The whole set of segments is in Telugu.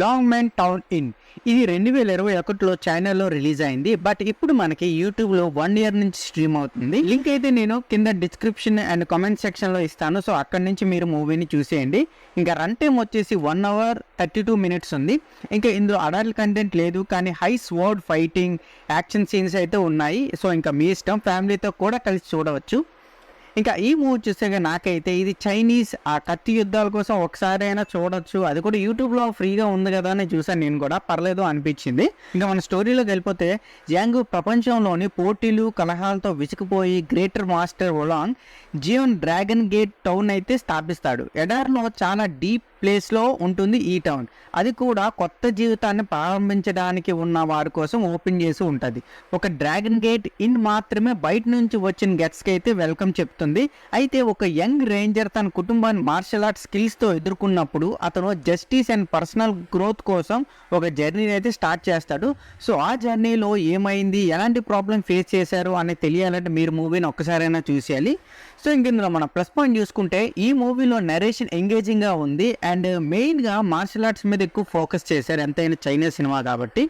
Long man town in. ఇది 2021లో చైనాలో రిలీజ్ అయింది. బట్ ఇప్పుడు మనకి యూట్యూబ్లో 1 ఇయర్ నుంచి స్ట్రీమ్ అవుతుంది. లింక్ అయితే నేను కింద డిస్క్రిప్షన్ అండ్ కామెంట్ సెక్షన్లో ఇస్తాను. సో అక్కడి నుంచి మీరు మూవీని చూసేయండి. ఇంకా రన్ టైం వచ్చేసి 1 అవర్ 32 మినిట్స్ ఉంది. ఇంకా ఇందులో అడల్ట్ కంటెంట్ లేదు, కానీ high sword fighting, action scenes అయితే ఉన్నాయి. సో ఇంకా మీ ఇష్టం, ఫ్యామిలీతో కూడా కలిసి చూడవచ్చు. ఇంకా ఈ మూవీ చూసాక నాకైతే ఇది చైనీస్ ఆ కత్తి యుద్ధాల కోసం ఒకసారి అయినా చూడొచ్చు, అది కూడా యూట్యూబ్లో ఫ్రీగా ఉంది కదా అని చూసాను. నేను కూడా పర్లేదు అనిపించింది. ఇంకా మన స్టోరీలోకి వెళ్ళిపోతే, జాంగు ప్రపంచంలోని పోటీలు కలహాలతో విసిగిపోయి గ్రేటర్ మాస్టర్ ఒలాంగ్ జియోన్ డ్రాగన్ గేట్ టౌన్ అయితే స్థాపిస్తాడు. ఎడార్లో చాలా డీప్ ప్లేస్లో ఉంటుంది ఈ టౌన్. అది కూడా కొత్త జీవితాన్ని ప్రారంభించడానికి ఉన్న వారి కోసం ఓపెన్ చేసి ఉంటుంది. ఒక డ్రాగన్ గేట్ ఇన్ మాత్రమే బయట నుంచి వచ్చిన గెస్ట్కి అయితే వెల్కమ్ చెప్తుంది. అయితే ఒక యంగ్ రేంజర్ తన కుటుంబాన్ని మార్షల్ ఆర్ట్స్ స్కిల్స్తో ఎదుర్కొన్నప్పుడు అతను జస్టిస్ అండ్ పర్సనల్ గ్రోత్ కోసం ఒక జర్నీని అయితే స్టార్ట్ చేస్తాడు. సో ఆ జర్నీలో ఏమైంది, ఎలాంటి ప్రాబ్లం ఫేస్ చేశారు అని తెలియాలంటే మీరు మూవీని ఒక్కసారైనా చూసేయాలి. సో ఇంక ఇందులో మన ప్లస్ పాయింట్ చూసుకుంటే, ఈ మూవీలో నరేషన్ ఎంగేజింగ్గా ఉంది అండ్ మెయిన్గా మార్షల్ ఆర్ట్స్ మీద ఎక్కువ ఫోకస్ చేశారు, ఎంతైనా చైనా సినిమా కాబట్టి.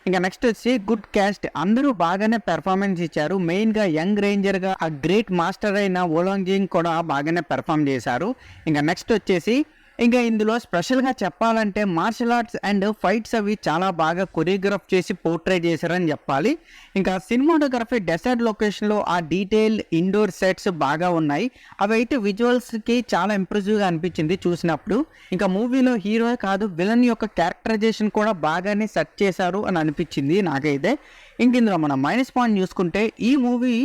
ఇంకా నెక్స్ట్ వచ్చి గుడ్ క్యాస్ట్, అందరూ బాగానే పెర్ఫార్మెన్స్ ఇచ్చారు. మెయిన్గా యంగ్ రేంజర్గా ఆ గ్రేట్ మాస్టర్ అయిన ఓలాంగ్ జింగ్ కూడా బాగానే పెర్ఫామ్ చేశారు. ఇంకా నెక్స్ట్ వచ్చేసి ఇంకా ఇందులో స్పెషల్గా చెప్పాలంటే మార్షల్ ఆర్ట్స్ అండ్ ఫైట్స్ అవి చాలా బాగా కొరియోగ్రాఫ్ చేసి పోర్ట్రే చేశారని చెప్పాలి. ఇంకా సినిమాటోగ్రఫీ డెసర్ట్ లొకేషన్లో ఆ డీటెయిల్ ఇండోర్ సెట్స్ బాగా ఉన్నాయి. అవి అయితే విజువల్స్కి చాలా ఇంప్రెసివ్గా అనిపించింది చూసినప్పుడు. ఇంకా మూవీలో హీరో కాదు, విలన్ యొక్క క్యారెక్టరైజేషన్ కూడా బాగానే సెట్ చేశారు అని అనిపించింది నాకైతే. ఇంక ఇందులో మనం మైనస్ పాయింట్ చూసుకుంటే, ఈ మూవీ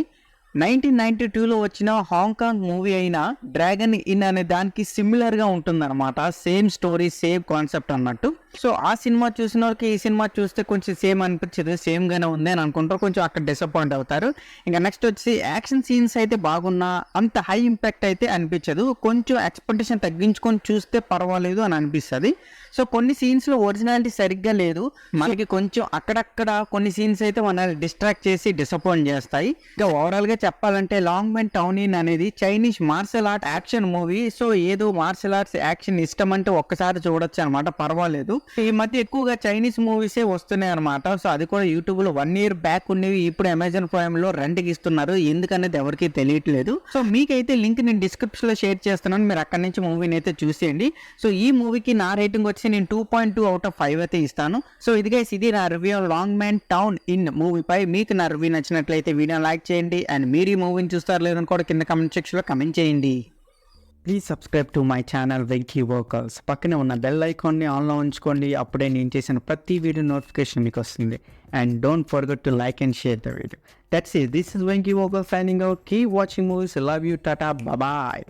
1992లో వచ్చిన హాంకాంగ్ మూవీ అయిన డ్రాగన్ ఇన్ అనే దానికి సిమిలర్గా ఉంటుందన్నమాట. సేమ్ స్టోరీ, సేమ్ కాన్సెప్ట్ అన్నట్టు. సో ఆ సినిమా చూసిన వాళ్ళకి ఈ సినిమా చూస్తే కొంచెం సేమ్ అనిపించదు, సేమ్గానే ఉంది అని అనుకుంటారు, కొంచెం అక్కడ డిసప్పాయింట్ అవుతారు. ఇంకా నెక్స్ట్ వచ్చి యాక్షన్ సీన్స్ అయితే బాగున్నా అంత హై ఇంపాక్ట్ అయితే అనిపించదు. కొంచెం ఎక్స్పెక్టేషన్ తగ్గించుకొని చూస్తే పర్వాలేదు అని అనిపిస్తుంది. సో కొన్ని సీన్స్లో ఒరిజినాలిటీ సరిగ్గా లేదు, మనకి కొంచెం అక్కడక్కడ కొన్ని సీన్స్ అయితే మనల్ని డిస్ట్రాక్ట్ చేసి డిసప్పాయింట్ చేస్తాయి. ఇంకా ఓవరాల్గా చెప్పాలంటే లాంగ్ మ్యాన్ టౌన్ ఇన్ అనేది Chinese martial art action movie. So ఏదో మార్షల్ ఆర్ట్స్ యాక్షన్ ఇష్టం అంటే ఒక్కసారి చూడొచ్చు అనమాట, పర్వాలేదు. ఈ మధ్య ఎక్కువగా చైనీస్ మూవీసే వస్తున్నాయి అనమాట. సో అది కూడా యూట్యూబ్లో 1 ఇయర్ బ్యాక్ ఉన్నవి ఇప్పుడు అమెజాన్ ప్రైమ్లో రెంట్కి ఇస్తున్నారు, ఎందుకనేది ఎవరికి తెలియట్లేదు. సో మీకైతే లింక్ నేను డిస్క్రిప్షన్లో షేర్ చేస్తున్నాను, మీరు అక్కడి నుంచి మూవీని అయితే చూసేయండి. సో ఈ మూవీకి నా రేటింగ్ వచ్చి నేను 2.2 అవుట్ ఆఫ్ 5 అయితే ఇస్తాను. సో ఇది నా review long man town in మూవీపై. మీకు నా రివ్యూ నచ్చినట్లయితే వీడియో లైక్ చేయండి అండ్ మీరు ఈ మూవీని చూస్తారు లేదని కూడా కింద కమెంట్ సెక్షన్లో కమెంట్ చేయండి. Please subscribe to my channel Venky vocals. పక్కనే ఉన్న బెల్ ఐకాన్ని ఆన్లో ఉంచుకోండి, అప్పుడే నేను చేసిన ప్రతి వీడియో నోటిఫికేషన్ మీకు వస్తుంది. And don't forget to like and share the video. That's it. This is Venky vocal signing out. Keep watching movies. Love you. Tata. Bye.